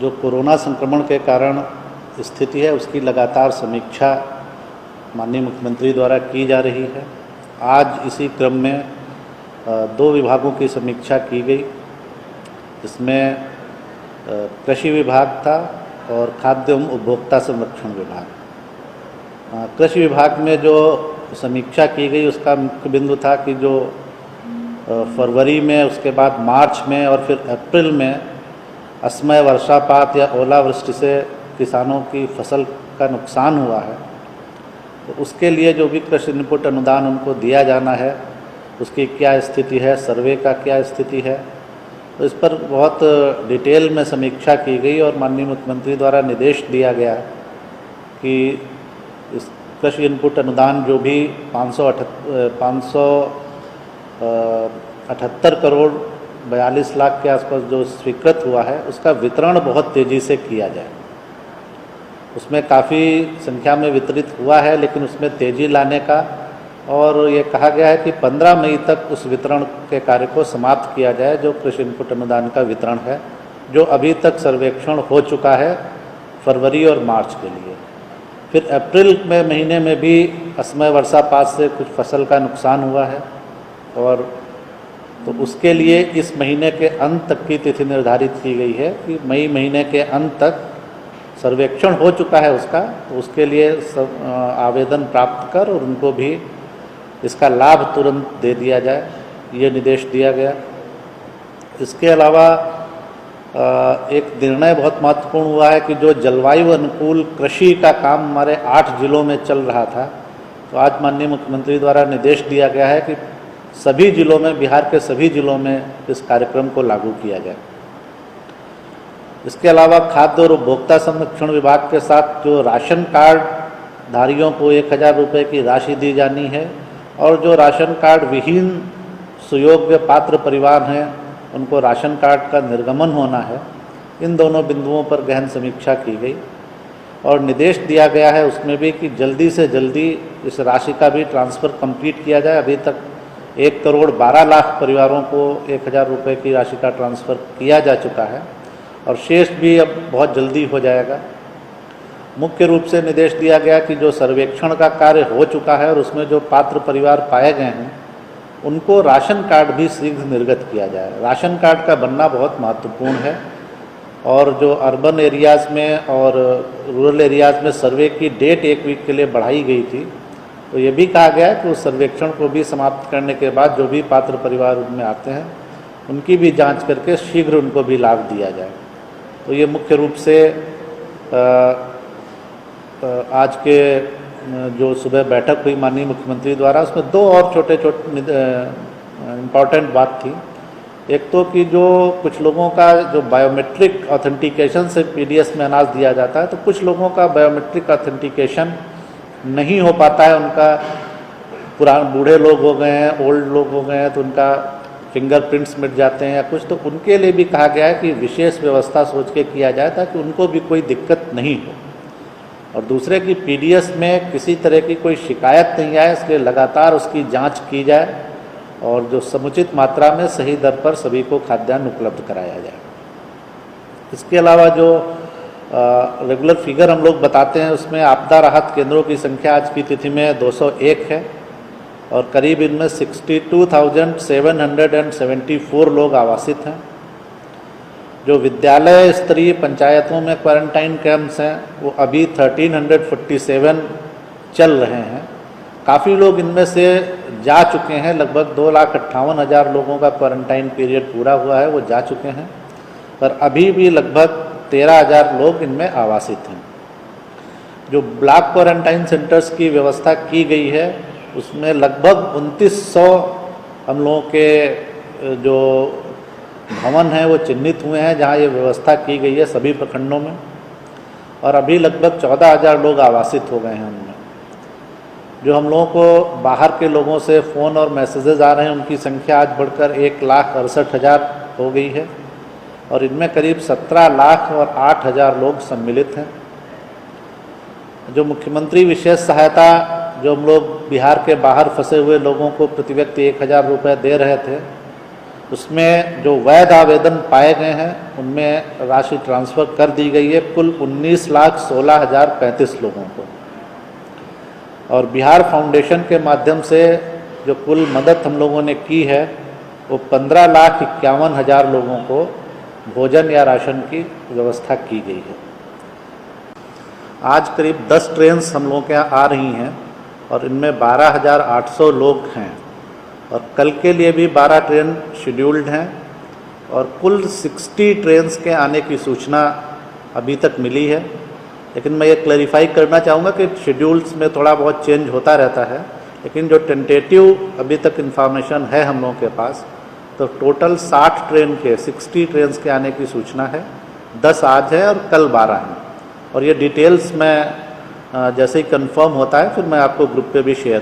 जो कोरोना संक्रमण के कारण स्थिति है उसकी लगातार समीक्षा माननीय मुख्यमंत्री द्वारा की जा रही है। आज इसी क्रम में 2 विभागों की समीक्षा की गई। इसमें कृषि विभाग था और खाद्य एवं उपभोक्ता संरक्षण विभाग। कृषि विभाग में जो समीक्षा की गई उसका मुख्य बिंदु था कि जो फरवरी में, उसके बाद मार्च में और फिर अप्रैल में असमय वर्षापात या ओलावृष्टि से किसानों की फसल का नुकसान हुआ है, तो उसके लिए जो भी कृषि इनपुट अनुदान उनको दिया जाना है उसकी क्या स्थिति है, सर्वे का क्या स्थिति है, तो इस पर बहुत डिटेल में समीक्षा की गई और माननीय मुख्यमंत्री द्वारा निर्देश दिया गया कि इस कृषि इनपुट अनुदान जो भी 578 करोड़ 42 लाख के आसपास जो स्वीकृत हुआ है उसका वितरण बहुत तेज़ी से किया जाए। उसमें काफ़ी संख्या में वितरित हुआ है, लेकिन उसमें तेज़ी लाने का और ये कहा गया है कि 15 मई तक उस वितरण के कार्य को समाप्त किया जाए, जो कृषि इनपुट अनुदान का वितरण है, जो अभी तक सर्वेक्षण हो चुका है फरवरी और मार्च के लिए। फिर अप्रैल में महीने में भी असमय वर्षापात से कुछ फसल का नुकसान हुआ है और तो उसके लिए इस महीने के अंत तक की तिथि निर्धारित की गई है कि मई महीने के अंत तक सर्वेक्षण हो चुका है उसका, तो उसके लिए आवेदन प्राप्त कर और उनको भी इसका लाभ तुरंत दे दिया जाए, ये निर्देश दिया गया। इसके अलावा एक निर्णय बहुत महत्वपूर्ण हुआ है कि जो जलवायु अनुकूल कृषि का काम हमारे 8 जिलों में चल रहा था, तो आज माननीय मुख्यमंत्री द्वारा निर्देश दिया गया है कि सभी जिलों में, बिहार के सभी जिलों में इस कार्यक्रम को लागू किया जाए। इसके अलावा खाद्य और उपभोक्ता संरक्षण विभाग के साथ जो राशन कार्ड धारियों को 1000 रुपये की राशि दी जानी है और जो राशन कार्ड विहीन सुयोग्य पात्र परिवार हैं उनको राशन कार्ड का निर्गमन होना है, इन दोनों बिंदुओं पर गहन समीक्षा की गई और निर्देश दिया गया है उसमें भी कि जल्दी से जल्दी इस राशि का भी ट्रांसफ़र कंप्लीट किया जाए। अभी तक 1 करोड़ 12 लाख परिवारों को 1000 रुपये की राशि का ट्रांसफ़र किया जा चुका है और शेष भी अब बहुत जल्दी हो जाएगा। मुख्य रूप से निर्देश दिया गया कि जो सर्वेक्षण का कार्य हो चुका है और उसमें जो पात्र परिवार पाए गए हैं उनको राशन कार्ड भी शीघ्र निर्गत किया जाए। राशन कार्ड का बनना बहुत महत्वपूर्ण है और जो अर्बन एरियाज़ में और रूरल एरियाज़ में सर्वे की डेट 1 वीक के लिए बढ़ाई गई थी, तो ये भी कहा गया है कि उस सर्वेक्षण को भी समाप्त करने के बाद जो भी पात्र परिवार उनमें आते हैं उनकी भी जांच करके शीघ्र उनको भी लाभ दिया जाए। तो ये मुख्य रूप से आज के जो सुबह बैठक हुई माननीय मुख्यमंत्री द्वारा, उसमें 2 और छोटे इम्पॉर्टेंट बात थी। एक तो कि जो कुछ लोगों का जो बायोमेट्रिक ऑथेंटिकेशन से पीडीएस में अनाज दिया जाता है, तो कुछ लोगों का बायोमेट्रिक ऑथेंटिकेशन नहीं हो पाता है, उनका पुराने बूढ़े लोग हो गए हैं, ओल्ड लोग हो गए हैं, तो उनका फिंगरप्रिंट्स मिट जाते हैं या कुछ, तो उनके लिए भी कहा गया है कि विशेष व्यवस्था सोच के किया जाए ताकि उनको भी कोई दिक्कत नहीं हो। और दूसरे की पीडीएस में किसी तरह की कोई शिकायत नहीं आए, इसलिए लगातार उसकी जांच की जाए और जो समुचित मात्रा में सही दर पर सभी को खाद्यान्न उपलब्ध कराया जाए। इसके अलावा जो रेगुलर फिगर हम लोग बताते हैं उसमें आपदा राहत केंद्रों की संख्या आज की तिथि में 201 है और करीब इनमें 62,774 लोग आवासित हैं। जो विद्यालय स्तरीय पंचायतों में क्वारंटाइन कैंप्स हैं वो अभी 1347 चल रहे हैं। काफ़ी लोग इनमें से जा चुके हैं, लगभग 2,58,000 लोगों का क्वारंटाइन पीरियड पूरा हुआ है, वो जा चुके हैं, पर अभी भी लगभग 13,000 लोग इनमें आवासित हैं। जो ब्लॉक क्वारंटाइन सेंटर्स की व्यवस्था की गई है उसमें लगभग 2900 हम लोगों के जो भवन हैं वो चिन्हित हुए हैं जहां ये व्यवस्था की गई है सभी प्रखंडों में, और अभी लगभग 14,000 लोग आवासित हो गए हैं उनमें। जो हम लोगों को बाहर के लोगों से फ़ोन और मैसेजेस आ रहे हैं उनकी संख्या आज बढ़कर 1,68,000 हो गई है और इनमें करीब 17 लाख और 8,000 लोग सम्मिलित हैं। जो मुख्यमंत्री विशेष सहायता जो हम लोग बिहार के बाहर फंसे हुए लोगों को प्रति व्यक्ति 1,000 रुपये दे रहे थे, उसमें जो वैध आवेदन पाए गए हैं उनमें राशि ट्रांसफ़र कर दी गई है कुल 19,16,035 लोगों को। और बिहार फाउंडेशन के माध्यम से जो कुल मदद हम लोगों ने की है वो 15,51,000 लोगों को भोजन या राशन की व्यवस्था की गई है। आज करीब 10 ट्रेन्स हम लोगों के यहाँ आ रही हैं और इनमें 12,800 लोग हैं और कल के लिए भी 12 ट्रेन शेड्यूल्ड हैं और कुल 60 ट्रेन्स के आने की सूचना अभी तक मिली है। लेकिन मैं ये क्लैरिफाई करना चाहूँगा कि शेड्यूल्स में थोड़ा बहुत चेंज होता रहता है, लेकिन जो टेंटेटिव अभी तक इन्फॉर्मेशन है हम लोगों के पास, तो टोटल 60 ट्रेन के 60 ट्रेन्स के आने की सूचना है। 10 आज है और कल 12 हैं और ये डिटेल्स मैं जैसे ही कंफर्म होता है फिर मैं आपको ग्रुप पे भी शेयर